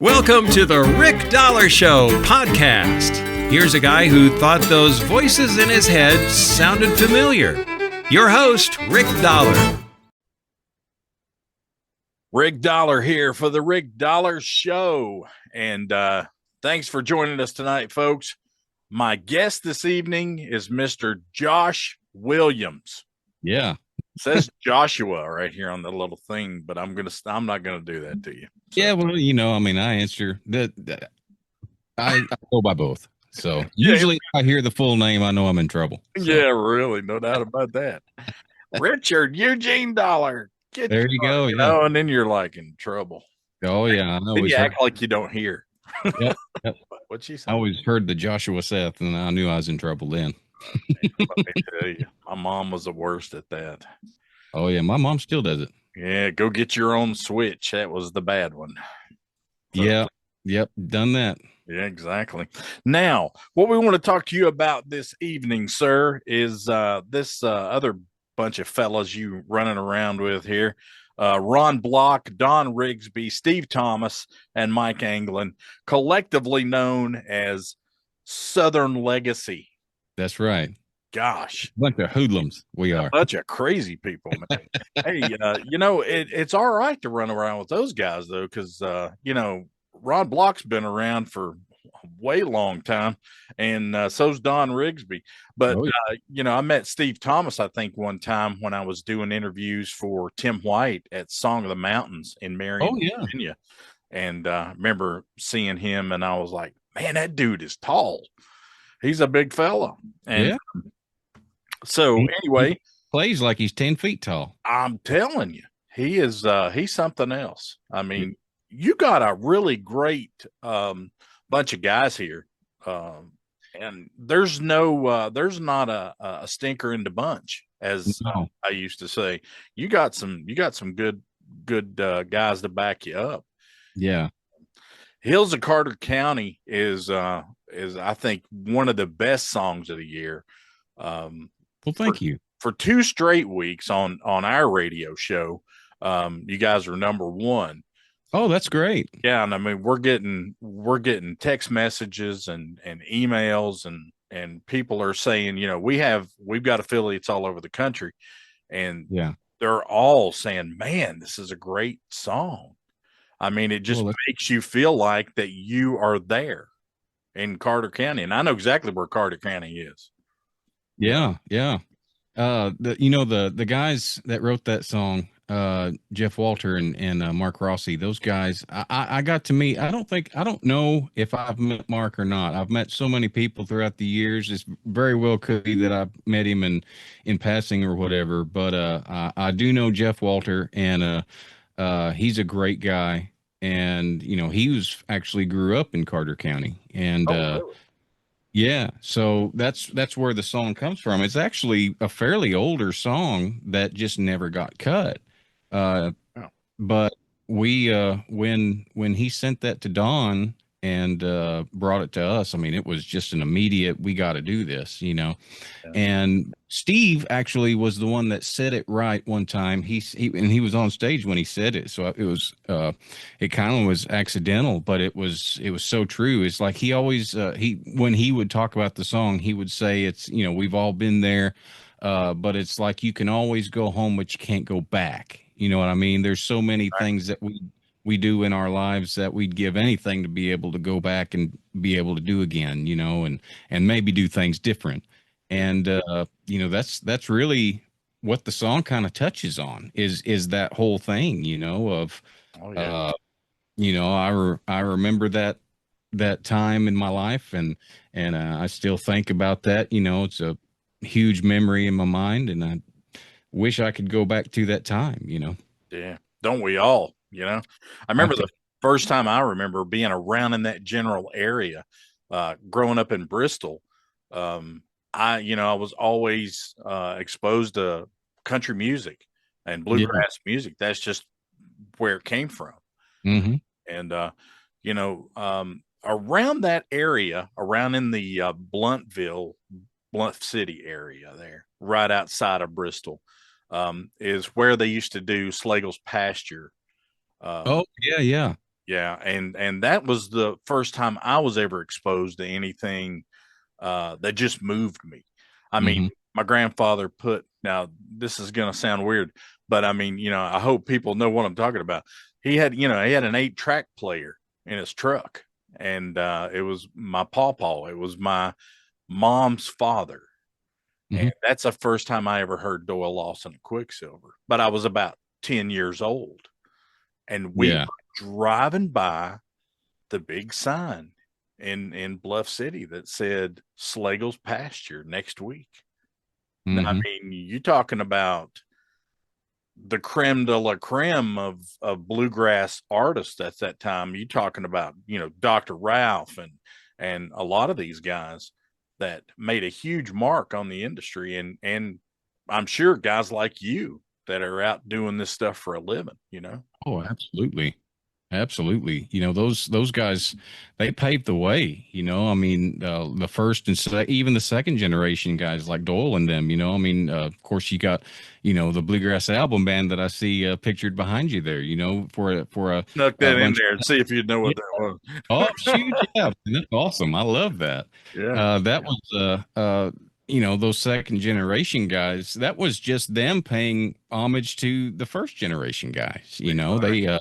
Welcome to the Rick Dollar Show podcast. Here's a guy who thought those voices in his head sounded familiar. Your host, Rick Dollar. Rick Dollar here for the Rick Dollar Show. And thanks for joining us tonight, folks. My guest this evening is Mr. Josh Williams. Yeah. It says Joshua right here on the little thing, but I'm not gonna do that to you. So. Yeah, well, I answer that. I go by both. So usually if I hear the full name, I know I'm in trouble. So. Yeah, really, no doubt about that. Richard Eugene Dollar. There you go. You know, and then you're like in trouble. Oh yeah, I know. Then you act like you don't hear. Yep. What she said? I always heard the Joshua Seth, and I knew I was in trouble then. Let me tell you, my mom was the worst at that. Oh yeah, my mom still does it. Yeah, go get your own switch. That was the bad one. So, yeah, yep, done that. Yeah, exactly. Now, what we want to talk to you about this evening, sir, is this other bunch of fellas you running around with here. Ron Block, Don Rigsby, Steve Thomas, and Mike Anglin, collectively known as Southern Legacy. That's right. Gosh, bunch of hoodlums we are. A bunch of crazy people, man. Hey, it's all right to run around with those guys though, because Ron Block's been around for a way long time, and so's Don Rigsby. But I met Steve Thomas, I think, one time when I was doing interviews for Tim White at Song of the Mountains in Marion, Virginia, and remember seeing him, and I was like, man, that dude is tall. He's a big fella. And so anyway, he plays like he's 10 feet tall. I'm telling you, he is, he's something else. I mean, you got a really great bunch of guys here. And there's not a stinker in the bunch, as I used to say. You got some good guys to back you up. Yeah. Hills of Carter County is I think one of the best songs of the year. Well, thank you. For 2 straight weeks on our radio show, you guys are number 1. Oh, that's great. Yeah, and I mean we're getting text messages and emails and people are saying, we've got affiliates all over the country, and they're all saying, man, this is a great song. I mean, it just makes you feel like that you are there in Carter County, and I know exactly where Carter County is. Yeah. The guys that wrote that song, Jeff Walter and Mark Rossi, those guys, I got to meet. I don't know if I've met Mark or not. I've met so many people throughout the years. It's very well could be that I've met him in passing or whatever. But I do know Jeff Walter, and he's a great guy. And he actually grew up in Carter County, and really? So that's where the song comes from. It's actually a fairly older song that just never got cut. But we when he sent that to Don and brought it to us, I mean, it was just an immediate, we got to do this, And Steve actually was the one that said it right one time. He was on stage when he said it, so it was it kind of was accidental, but it was so true. It's like he always when he would talk about the song, he would say it's we've all been there, but it's like you can always go home, but you can't go back. You know what I mean? There's so many things that we do in our lives that we'd give anything to be able to go back and be able to do again, and maybe do things different. And, that's really what the song kind of touches on is that whole thing, I remember that time in my life, and I still think about that. It's a huge memory in my mind, and I wish I could go back to that time, Yeah. Don't we all? I remember the first time I remember being around in that general area, growing up in Bristol. I was always exposed to country music and bluegrass music. That's just where it came from. Mm-hmm. And, around that area, around in the Blunt City area there, right outside of Bristol, is where they used to do Slagle's Pasture. Yeah. Yeah, and that was the first time I was ever exposed to anything that just moved me. I mean, Hmm. my grandfather put, now this is going to sound weird, but I mean, I hope people know what I'm talking about. He had an 8-track player in his truck, and it was my pawpaw. It was my mom's father. And Hmm. that's the first time I ever heard Doyle Lawson and Quicksilver. But I was about 10 years old, and we Yeah. were driving by the big sign in Bluff City that said Slagle's pasture next week. Now, I Hmm. mean, you talking about the creme de la creme of bluegrass artists at that time. You talking about, Dr. Ralph and a lot of these guys that made a huge mark on the industry, and I'm sure guys like you that are out doing this stuff for a living. Oh, absolutely. Absolutely. Those guys, they paved the way, I mean, the first and even the second generation guys like Doyle and them, I mean, of course you got, the Bluegrass album band that I see pictured behind you there, Snuck a that in bunch there and see if you know of, what that was. oh, shoot. Yeah. That's awesome. I love that. Yeah. That was, those second generation guys, that was just them paying homage to the first generation guys, they,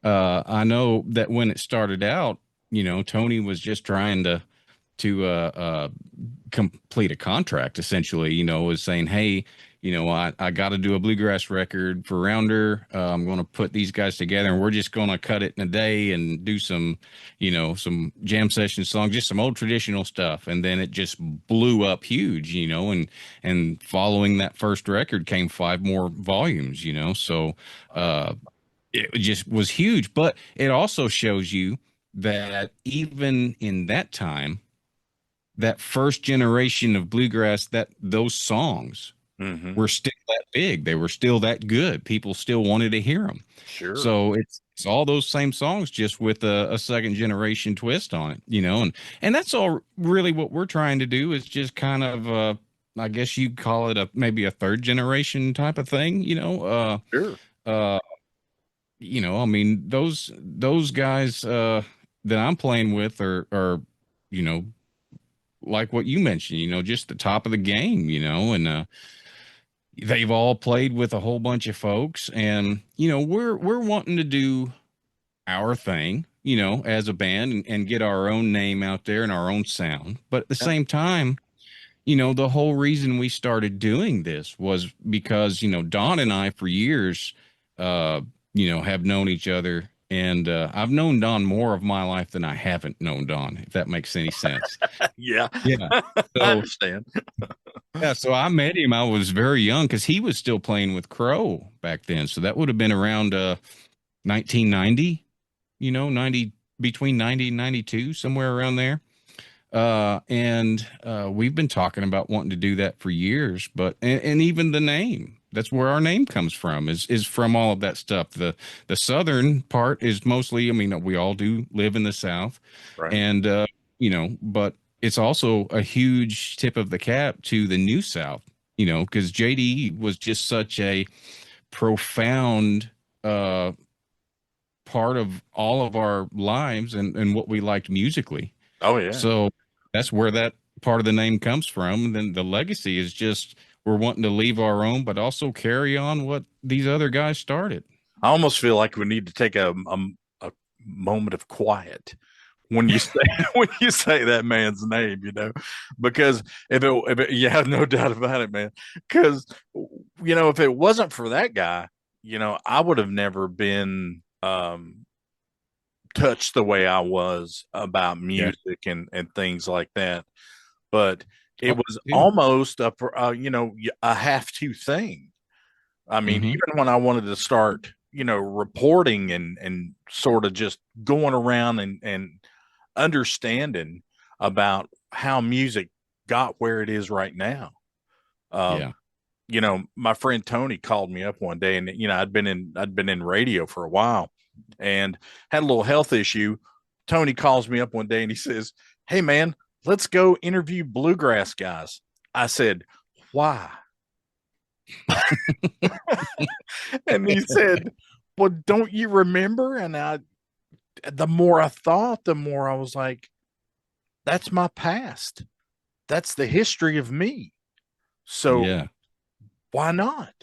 I know that when it started out, Tony was just trying to complete a contract. Essentially, was saying, "Hey, I got to do a bluegrass record for Rounder. I'm going to put these guys together, and we're just going to cut it in a day and do some jam session songs, just some old traditional stuff." And then it just blew up huge, and following that first record came 5 more volumes, so. It just was huge, but it also shows you that even in that time, that first generation of bluegrass, that those songs Hmm. were still that big. They were still that good. People still wanted to hear them. Sure. So it's all those same songs, just with a second generation twist on it, and that's all really what we're trying to do is just kind of, I guess you'd call it maybe a third generation type of thing, Sure. uh, I mean, those guys that I'm playing with are, you know, like what you mentioned, just the top of the game, and they've all played with a whole bunch of folks, and we're wanting to do our thing, as a band and get our own name out there and our own sound. But at the Yeah. same time, the whole reason we started doing this was because, Don and I for years, uh, have known each other. And I've known Don more of my life than I haven't known Don, if that makes any sense. Yeah. Yeah. I So, understand. yeah. So I met him. I was very young because he was still playing with Crow back then. So that would have been around 1990, 90, between 90 and 92, somewhere around there. And we've been talking about wanting to do that for years, but and even the name, that's where our name comes from, is from all of that stuff. The southern part is mostly, I mean, we all do live in the South, Right. and but it's also a huge tip of the cap to the New South, because JD was just such a profound part of all of our lives and what we liked musically. Oh yeah. So that's where that part of the name comes from. And then the legacy is just we're wanting to leave our own, but also carry on what these other guys started. I almost feel like we need to take a moment of quiet when you say when you say that man's name, because you have no doubt about it, man. Because if it wasn't for that guy, I would have never been touched the way I was about Yeah. music and things like that. But it Oh, was too. almost a have to thing. I mean, Hmm. even when I wanted to start, reporting and sort of just going around and understanding about how music got where it is right now. Um, Yeah. my friend Tony called me up one day, and I'd been in radio for a while and had a little health issue. Tony calls me up one day and he says, "Hey man, let's go interview bluegrass guys." I said, "Why?" And he said, "Well, don't you remember?" And the more I thought, the more I was like, that's my past. That's the history of me. So Yeah. why not?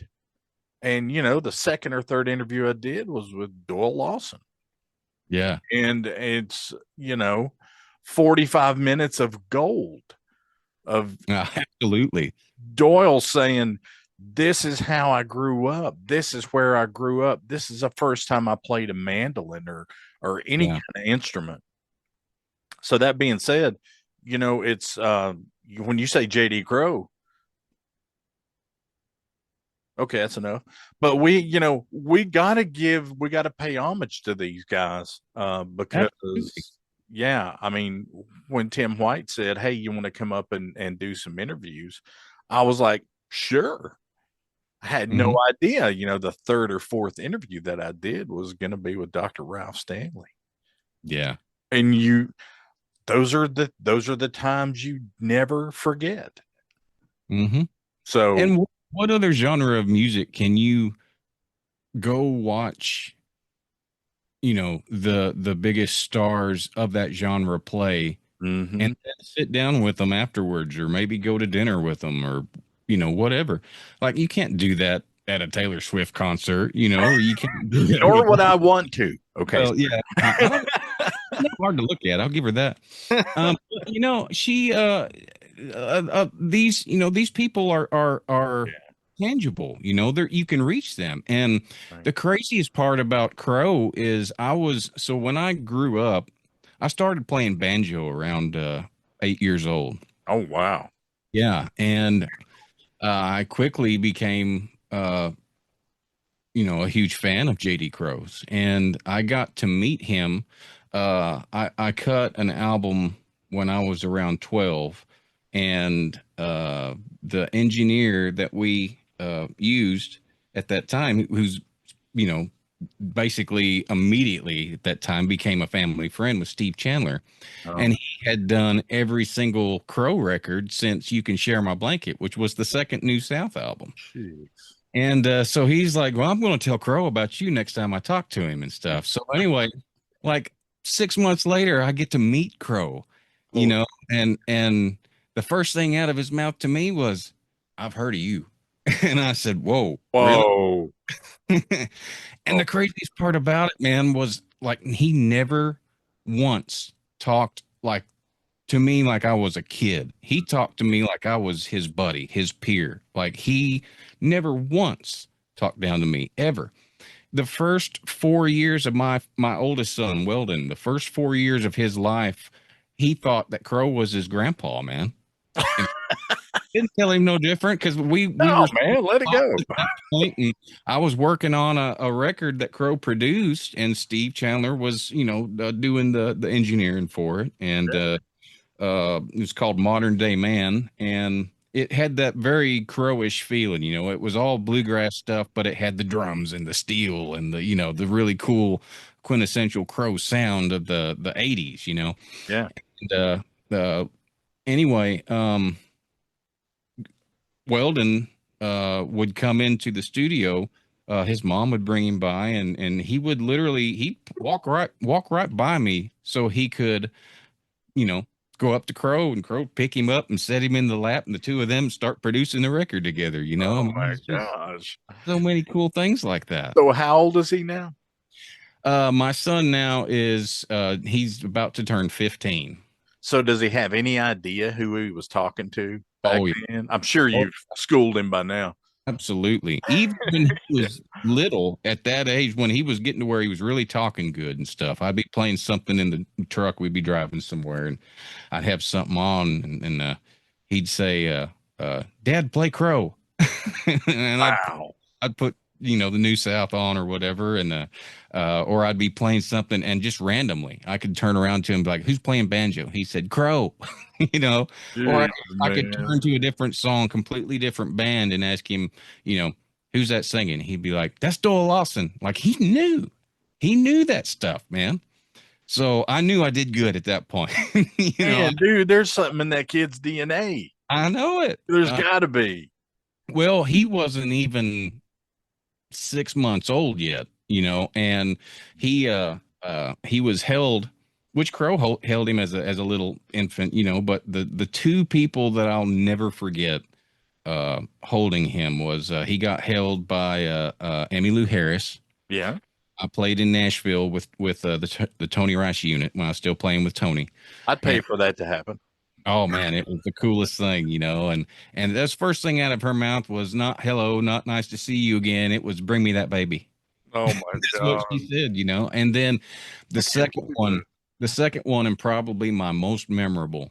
And the second or third interview I did was with Doyle Lawson. Yeah. And it's, 45 minutes of gold of Absolutely. Doyle saying, this is how I grew up. This is where I grew up. This is the first time I played a mandolin or any Yeah. kind of instrument. So that being said, it's when you say JD Crowe, okay, that's enough. But we gotta pay homage to these guys because Absolutely. yeah, I mean, when Tim White said, "Hey, you want to come up and do some interviews?" I was like, "Sure." I had no Mhm. idea, the third or fourth interview that I did was going to be with Dr. Ralph Stanley. Yeah. And those are the times you never forget. Mhm. So, And what other genre of music can you go watch, the biggest stars of that genre play and mhm. then sit down with them afterwards, or maybe go to dinner with them, or whatever. Like, you can't do that at a Taylor Swift concert, or you can't do that Nor with, would I want to. Okay. well, yeah, I don't, it's not hard to look at. I'll give her that. She these people are Yeah. tangible. They're, you can reach them. And Right. the craziest part about Crow is, so when I grew up, I started playing banjo around 8 years old. Oh, wow. Yeah, and I quickly became a huge fan of JD Crow's, and I got to meet him. I cut an album when I was around 12, and the engineer that we used at that time, who's, you know, basically immediately at that time became a family friend, with Steve Chandler. Oh, And he had done every single Crow record since You Can Share My Blanket, which was the second New South album. jeez. And so he's like, well, I'm going to tell Crow about you next time I talk to him and stuff. So anyway, like 6 months later, I get to meet Crow, you Oh, know, and the first thing out of his mouth to me was, I've heard of you. And I said, whoa, really? whoa. And Oh, the craziest part about it, man, was like, he never once talked like to me like I was a kid. He talked to me like I was his buddy, his peer. Like, he never once talked down to me ever. The first 4 years of my oldest son, Weldon, the first 4 years of his life, he thought that Crow was his grandpa, man. And didn't tell him no different, because we no, were man, let it go. point, and I was working on a record that Crow produced, and Steve Chandler was, doing the engineering for it, and it was called Modern Day Man, and it had that very Crowish feeling. It was all bluegrass stuff, but it had the drums and the steel and the really cool quintessential Crow sound of the 80s. Yeah. And anyway, Weldon would come into the studio. His mom would bring him by, and he would literally, he'd walk right by me so he could, you know, go up to Crow, and Crow pick him up and set him in the lap, and the two of them start producing the record together. I Oh mean, my it's just gosh. so many cool things like that. So how old is he now? My son now is he's about to turn 15. So does he have any idea who he was talking to back Oh yeah. then? I'm sure Oh, you've schooled him by now. absolutely. Even when he was little, at that age, when he was getting to where he was really talking good and stuff, I'd be playing something in the truck. We'd be driving somewhere, and I'd have something on, and he'd say, "Dad, play Crow," and Wow. I'd put the New South on or whatever, and or I'd be playing something, and just randomly I could turn around to him and be like, "Who's playing banjo?" He said, "Crow," you know, or Jeez, I could man. turn to a different song, completely different band, and ask him, "Who's that singing?" He'd be like, "That's Doyle Lawson." Like, he knew that stuff, man. So I knew I did good at that point. you know, Man, dude, there's something in that kid's DNA. I know it. There's got to be. Well, he wasn't even 6 months old yet, and he he was held, which held him as a little infant, but the two people that I'll never forget holding him was he got held by Emmylou Harris. Yeah. I played in Nashville with the Tony Rice unit when I was still playing with Tony. I'd pay And, for that to happen. oh man, it was the coolest thing, and that's first thing out of her mouth was not hello, not nice to see you again. It was bring me that baby. Oh my That's God. what she said, and then the second one, and probably my most memorable.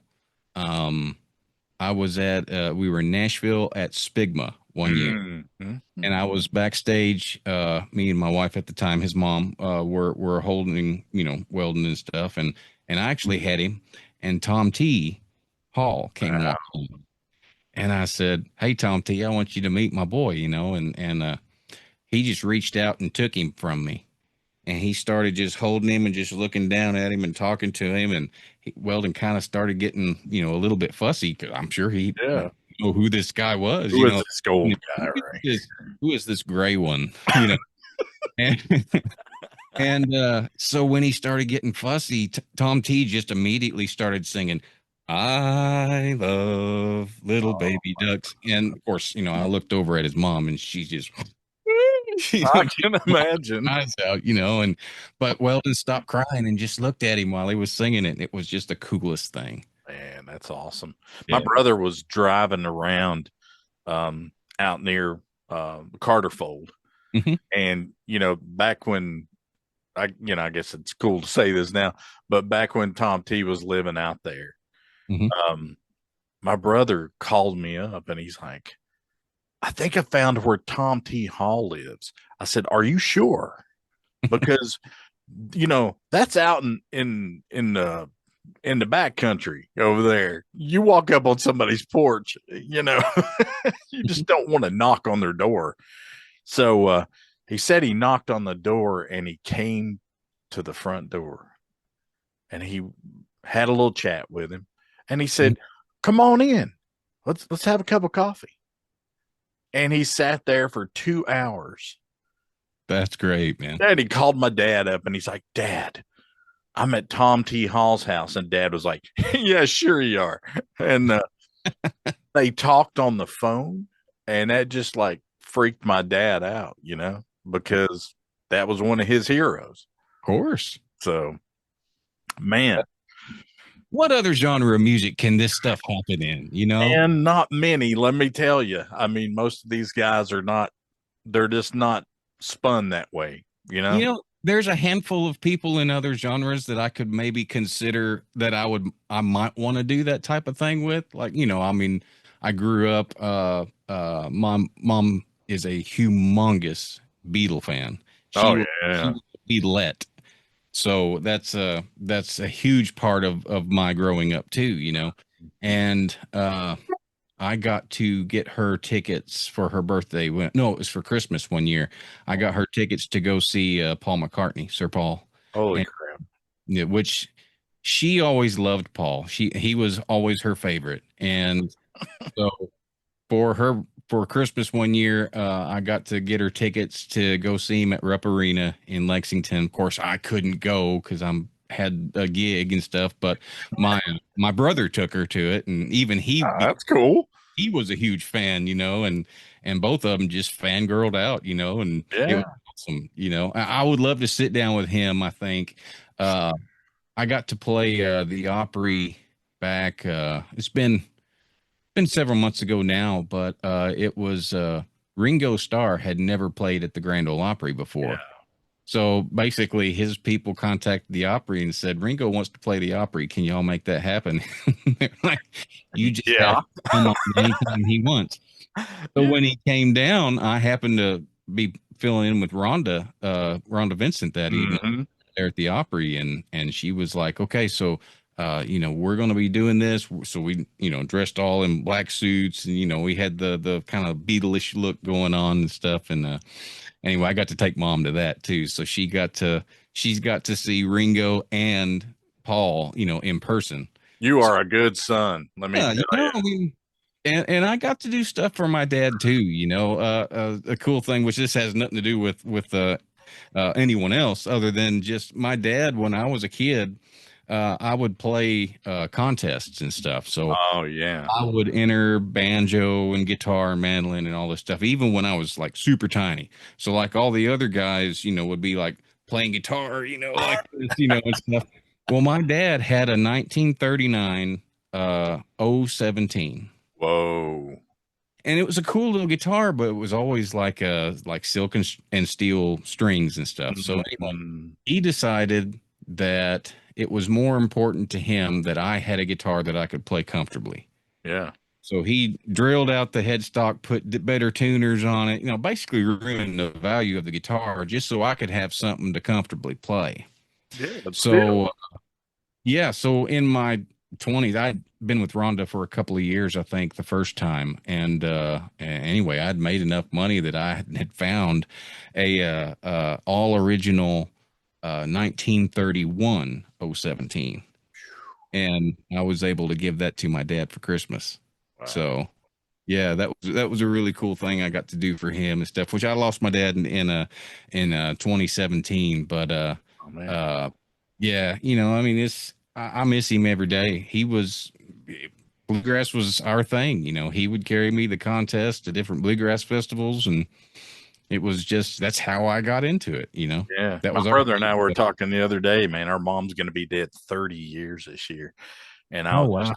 I was we were in Nashville at Spigma one year, Mm-hmm. and I was backstage. Me and my wife at the time, his mom, were holding, welding and stuff, and I actually had him, and Tom T. Hall came walking, and I said, "Hey, Tom T, I want you to meet my boy," and he just reached out and took him from me. And he started just holding him and just looking down at him and talking to him. And Weldon kind of started getting, a little bit fussy because I'm sure he didn't know who this guy was. Who is this gold guy, right? Who is this gray one? And, so when he started getting fussy, Tom T just immediately started singing, "I love little baby ducks." And of course, I looked over at his mom and she's just I can imagine. Eyes out, but Weldon stopped crying and just looked at him while he was singing it. It was just the coolest thing. Man, that's awesome. Yeah. My brother was driving around out near Carterfold. Mm-hmm. And, back when I guess it's cool to say this now, but back when Tom T was living out there, mm-hmm. My brother called me up and he's like, "I think I found where Tom T. Hall lives." I said, "Are you sure?" Because, that's out in the back country over there. You walk up on somebody's porch, you just don't want to knock on their door. So he said he knocked on the door and he came to the front door and he had a little chat with him. And he said, "Come on in. Let's have a cup of coffee." And he sat there for 2 hours. That's great, man. And he called my dad up and he's like, "Dad, I'm at Tom T. Hall's house." And Dad was like, "Yeah, sure you are." And they talked on the phone and that just like freaked my dad out, because that was one of his heroes. Of course. So, man. What other genre of music can this stuff happen in, And not many, let me tell you. I mean, most of these guys they're just not spun that way, there's a handful of people in other genres that I could maybe consider that I might want to do that type of thing with. Like, I grew up, mom is a humongous Beatle fan. She was Beatlette. So that's a huge part of my growing up too, and I got to get her tickets for her birthday. No, it was for Christmas one year. I got her tickets to go see Paul McCartney, Sir Paul. Holy crap! Which she always loved Paul. He was always her favorite, and so for Christmas one year, I got to get her tickets to go see him at Rupp Arena in Lexington. Of course, I couldn't go because had a gig and stuff, but my brother took her to it, and even that's cool. He was a huge fan, and both of them just fangirled out, and it was awesome. I would love to sit down with him. I think I got to play the Opry back. It's been several months ago now, but it was Ringo Starr had never played at the Grand Ole Opry before. Yeah. So basically his people contacted the Opry and said, "Ringo wants to play the Opry. Can y'all make that happen?" They're like, "You just have to come on anytime he wants." So when he came down, I happened to be filling in with Rhonda Vincent that evening there at the Opry, and she was like, "Okay, so we're going to be doing this." So we, dressed all in black suits and, we had the kind of Beatles look going on and stuff. And anyway, I got to take Mom to that too. So she's got to see Ringo and Paul, in person. You are a good son. Let me tell you. And I got to do stuff for my dad too, a cool thing, which this has nothing to do with anyone else other than just my dad. When I was a kid, I would play contests and stuff. So Oh yeah. I would enter banjo and guitar and mandolin and all this stuff, even when I was like super tiny. So like all the other guys, would be like playing guitar, like this, and stuff. Well, my dad had a 1939 017. Whoa. And it was a cool little guitar, but it was always like silk and steel strings and stuff. So anyway, Mhm. he decided that it was more important to him that I had a guitar that I could play comfortably. Yeah. So he drilled out the headstock, put better tuners on it, basically ruined the value of the guitar just so I could have something to comfortably play. Yeah. So yeah, so in my 20s, I'd been with Rhonda for a couple of years, I think, the first time. And anyway, I'd made enough money that I had found a all original 1931 017. And I was able to give that to my dad for Christmas. Wow. So yeah, that was a really cool thing I got to do for him and stuff, which I lost my dad in 2017. But Oh, man. yeah, I mean, I miss him every day. Bluegrass was our thing. He would carry me the contest to different bluegrass festivals, and it was just, that's how I got into it. Yeah. That My was brother and I were talking the other day, man. Our mom's going to be dead 30 years this year. And Oh, wow.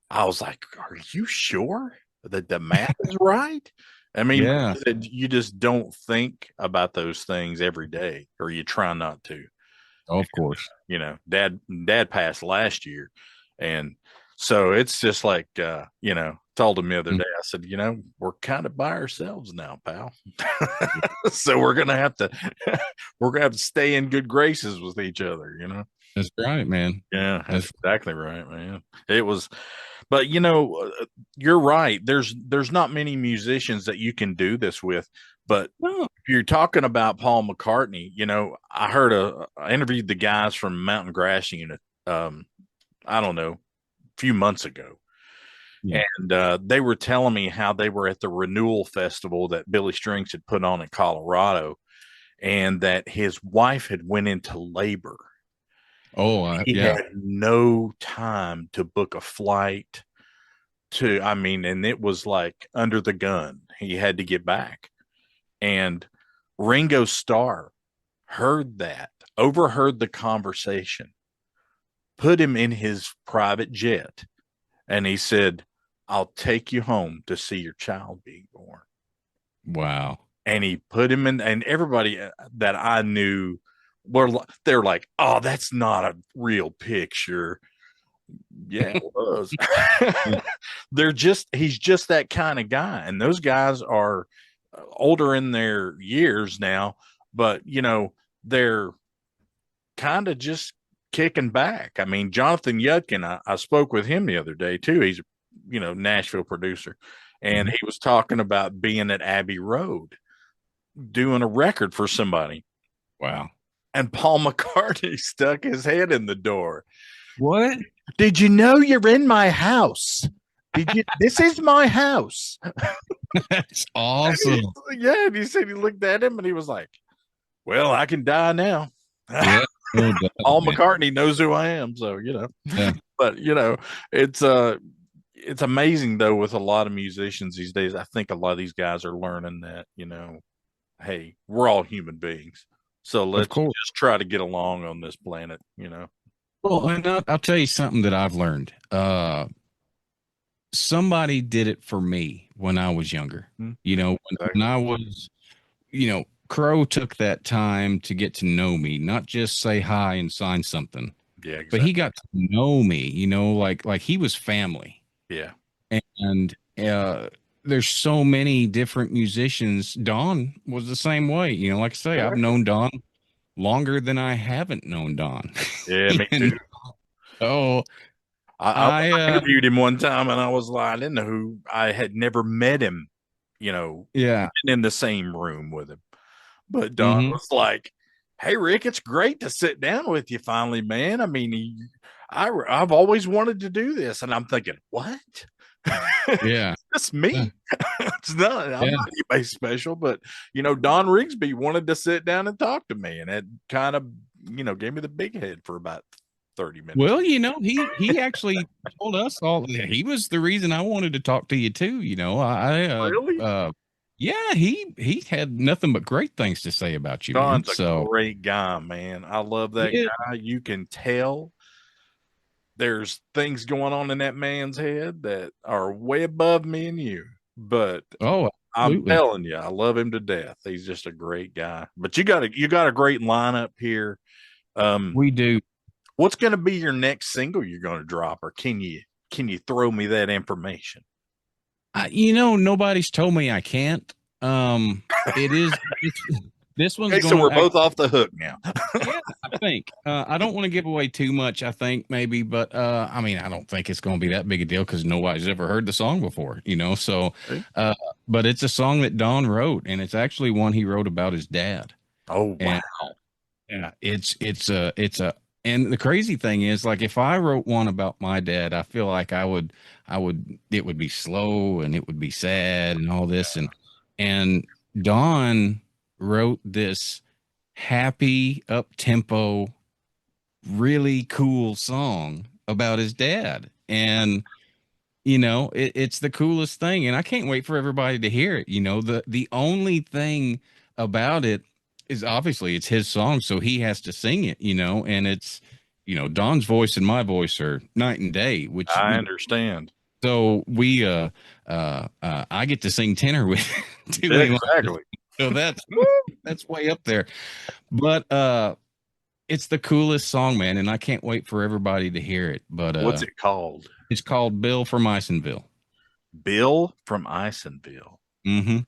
I was like, are you sure that the math is right? I mean, Yeah. you just don't think about those things every day, or you try not to. Of course. Dad passed last year. And so it's just like, told him the other day, I said, we're kind of by ourselves now, pal. So we're going to have to stay in good graces with each other, That's right, man. Yeah, that's exactly right, man. It was, but you're right. There's not many musicians that you can do this with, but No. if you're talking about Paul McCartney, I interviewed the guys from Mountain Grass Unit, I don't know, a few months ago. Yeah. And they were telling me how they were at the Renewal Festival that Billy Strings had put on in Colorado, and that his wife had went into labor. Oh, He yeah. had no time to book a flight and it was like under the gun. He had to get back. And Ringo Starr overheard the conversation, put him in his private jet, and he said, I'll take you home to see your child being born. Wow. And he put him in, and everybody that I knew they're like, oh, that's not a real picture. Yeah, it was. He's just that kind of guy. And those guys are older in their years now, but they're kind of just kicking back. I mean, Jonathan Yudkin, I spoke with him the other day too. He's Nashville producer, and he was talking about being at Abbey Road doing a record for somebody. Wow. And Paul McCartney stuck his head in the door. What? Did you know you're in my house? This is my house. That's awesome. And he said he looked at him and he was like, well, I can die now. Yeah. Paul McCartney knows who I am. So, Yeah. But, it's amazing, though, with a lot of musicians these days. I think a lot of these guys are learning that, hey, we're all human beings. So let's just try to get along on this planet, Well, and I'll tell you something that I've learned. Somebody did it for me when I was younger. When I was, Crow took that time to get to know me, not just say hi and sign something. Yeah, exactly. But he got to know me, like he was family. Yeah. And there's so many different musicians. Don was the same way. Like I say, I've known Don longer than I haven't known Don. Yeah, me too. Oh, I interviewed him one time, and I was like, I didn't know who. I had never met him, yeah, in the same room with him. But Don was like, hey, Rick, it's great to sit down with you finally, man. I mean, I've always wanted to do this. And I'm thinking, what? Yeah. That's me. It's not. I'm not anybody special, but Don Rigsby wanted to sit down and talk to me, and it kind of, gave me the big head for about 30 minutes. Well, he actually told us all. He was the reason I wanted to talk to you too. Really? Yeah, he had nothing but great things to say about you. Don's a great guy, man. I love that guy. You can tell there's things going on in that man's head that are way above me and you. But I'm telling you, I love him to death. He's just a great guy. But you got a great lineup here. We do. What's going to be your next single you're going to drop, or can you throw me that information? Nobody's told me I can't. This one's okay, so we're both off the hook now. Yeah, I think. I don't want to give away too much, I think, maybe, but I don't think it's going to be that big a deal because nobody's ever heard the song before, so but it's a song that Don wrote, and it's actually one he wrote about his dad. Oh, wow. And, and the crazy thing is, like, if I wrote one about my dad, I feel like it would be slow and it would be sad and all this. And Don wrote this happy, up-tempo, really cool song about his dad. And, it's the coolest thing. And I can't wait for everybody to hear it. The only thing about it is obviously it's his song, so he has to sing it, and it's, Don's voice and my voice are night and day, which I understand. So we, I get to sing tenor with too. Exactly. So that's way up there, but it's the coolest song, man, and I can't wait for everybody to hear it. But what's it called? It's called Bill from Isonville. Bill from Isonville. Mm-hmm.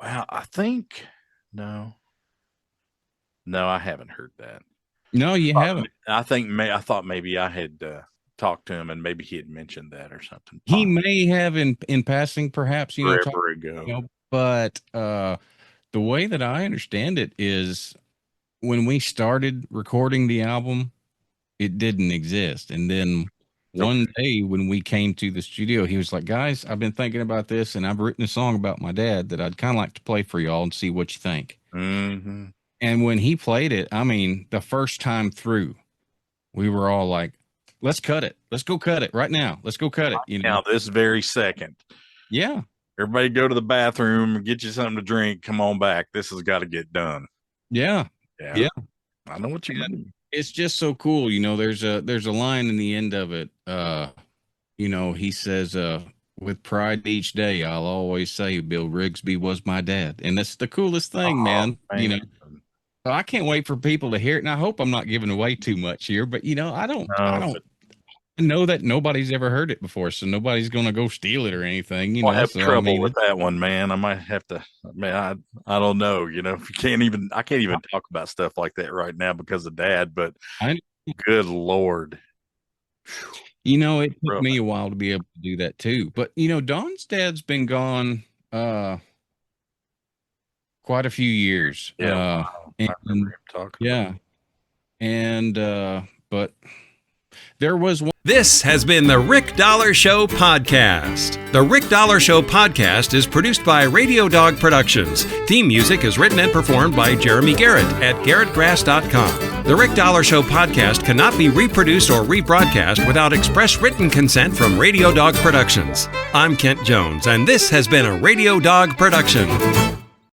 Wow, I think no, I haven't heard that. No, you haven't. I thought maybe I had talked to him and maybe he had mentioned that or something. He may have in passing, perhaps, forever ago. But the way that I understand it is when we started recording the album, it didn't exist. And then one day when we came to the studio, he was like, guys, I've been thinking about this and I've written a song about my dad that I'd kind of like to play for y'all and see what you think. Mm-hmm. And when he played it, the first time through, we were all like, let's cut it. Let's go cut it right now. Let's go cut it. Now, this very second. Yeah. Everybody go to the bathroom and get you something to drink. Come on back. This has got to get done. Yeah. I know what you mean. It's just so cool. There's a line in the end of it. He says, with pride each day, I'll always say Bill Rigsby was my dad. And that's the coolest thing, man. So I can't wait for people to hear it. And I hope I'm not giving away too much here, but I know that nobody's ever heard it before, so nobody's going to go steal it or anything. I have trouble with that one, man. I might have to. I don't know. I can't even talk about stuff like that right now because of Dad. But good Lord, it took me a while to be able to do that too. But Don's dad's been gone quite a few years. Yeah, I remember him talking. Yeah, and but there was one. This has been the Rick Dollar Show podcast. The Rick Dollar Show podcast is produced by Radio Dog Productions. Theme music is written and performed by Jeremy Garrett at garrettgrass.com. The Rick Dollar Show podcast cannot be reproduced or rebroadcast without express written consent from Radio Dog Productions. I'm Kent Jones, and this has been a Radio Dog production.